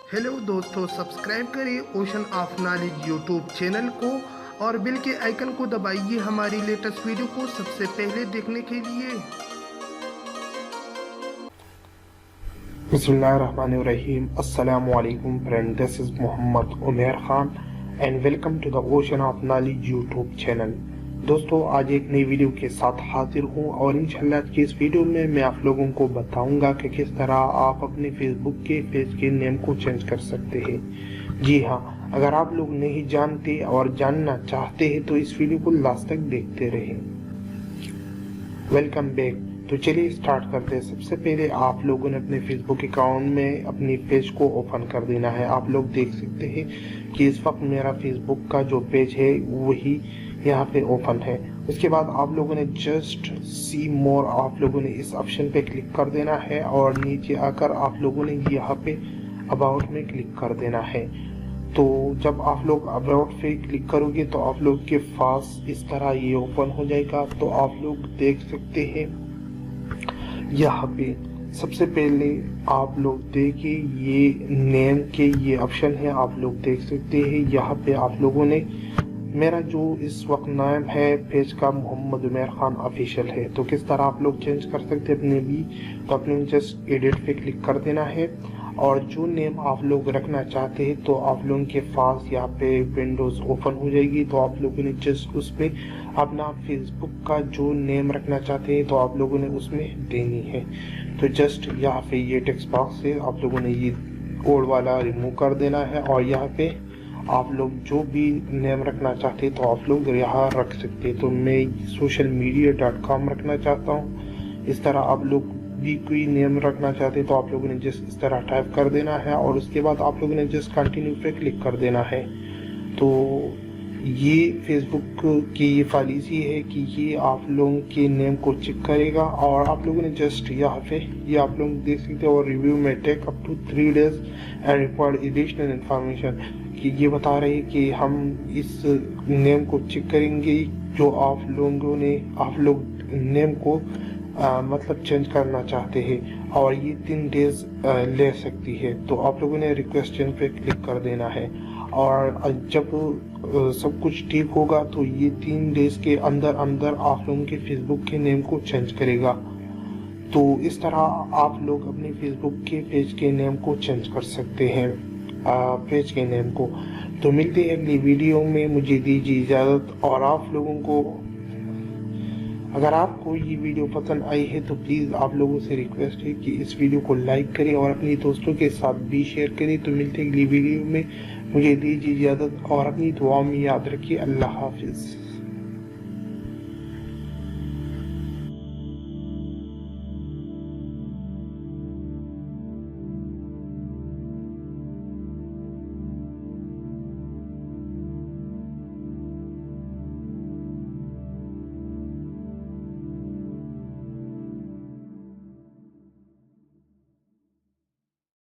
Hello दोस्तों, subscribe करिए ocean of knowledge YouTube channel को और बेल के आइकन को दबाइए हमारी लेटेस्ट वीडियो को सबसे पहले देखने के लिए। बिस्मिल्लाहिर्रहमानिर्रहीम। अस्सलामु अलैकुम friend, this is Mohammad Umar Khan and welcome to the ocean of knowledge YouTube channel. दोस्तों, आज एक नई वीडियो के साथ हाजिर हूँ और इंशाल्लाह की इस वीडियो में मैं आप लोगों को बताऊंगा कि किस तरह आप अपने फेसबुक के पेज के नेम को चेंज कर सकते हैं। जी हाँ, अगर आप लोग नहीं जानते और जानना चाहते हैं तो इस वीडियो को लास्ट तक देखते रहें। Welcome back. तो चलिए स्टार्ट करते हैं। सबसे पहले आप लोगों ने अपने फेसबुक अकाउंट में अपनी पेज को ओपन कर देना है। आप लोग देख सकते हैं कि इस वक्त मेरा फेसबुक का जो पेज है वही यहाँ पे ओपन है। उसके बाद आप लोगों ने जस्ट सी मोर, आप लोगों ने इस ऑप्शन पे क्लिक कर देना है और नीचे आकर आप लोगों ने यहाँ पे अबाउट में क्लिक कर देना है। तो जब आप लोग अबाउट पे क्लिक करोगे तो आप लोग के पास इस तरह ये ओपन हो जाएगा। तो आप लोग देख सकते हैं यहाँ पे सबसे पहले आप लोग देखिए ये नेम के ये ऑप्शन है। आप लोग देख सकते हैं यहाँ पे आप लोगों ने मेरा जो इस वक्त नाम है पेज का मोहम्मद उमर खान ऑफिशियल है। तो किस तरह आप लोग चेंज कर सकते हैं अपने भी, तो अपने जस्ट एडिट पे क्लिक कर देना है और जो नेम आप लोग रखना चाहते हैं तो आप लोगों के पास यहाँ पे विंडोज ओपन हो जाएगी। तो आप लोगों ने जस्ट उसमें अपना फेसबुक का जो नेम रखना चाहते हैं तो आप लोगों ने उसमें देनी है। तो जस्ट यहाँ पे ये टेक्स्ट बॉक्स से आप लोगों ने ये ओल्ड वाला रिमूव कर देना है और यहाँ पे आप लोग जो भी नेम रखना चाहते हैं तो आप लोग यहाँ रख सकते हैं। तो मैं socialmedia.com रखना चाहता हूँ। इस तरह आप लोग भी कोई नेम रखना चाहते हैं तो आप लोगों ने जस्ट इस तरह टाइप कर देना है और उसके बाद आप लोगों ने जस्ट कंटिन्यू पे क्लिक कर देना है। तो ये फेसबुक की ये पॉलिसी है कि ये आप लोगों के नेम को चेक करेगा और आप लोगों ने जस्ट यहाँ पे ये आप लोग देख सकते हैं और रिव्यू में take up to 3 days and required additional information कि ये बता रहे हैं कि हम इस नेम को चेक करेंगे जो आप लोग नेम को मतलब चेंज करना चाहते हैं और ये 3 days ले सकती है। तो आप लोगों ने रिक्वेस्ट चेंज पे क्लिक कर देना है और जब सब कुछ ठीक होगा तो ये 3 days के अंदर अंदर आप लोगों के फेसबुक के नेम को चेंज करेगा। तो इस तरह आप लोग अपने फेसबुक के पेज के नेम को चेंज कर सकते हैं, पेज के नेम को। तो मिलते हैं अगली वीडियो में, मुझे दीजिए इजाज़त। और आप लोगों को अगर आपको ये वीडियो पसंद आई है तो प्लीज़ आप लोगों से रिक्वेस्ट है कि इस वीडियो को लाइक करें और अपने दोस्तों के साथ भी शेयर करें। तो मिलते हैं अगली वीडियो में, मुझे दीजिए इजाज़त और अपनी दुआ में याद रखिए। अल्लाह हाफिज़।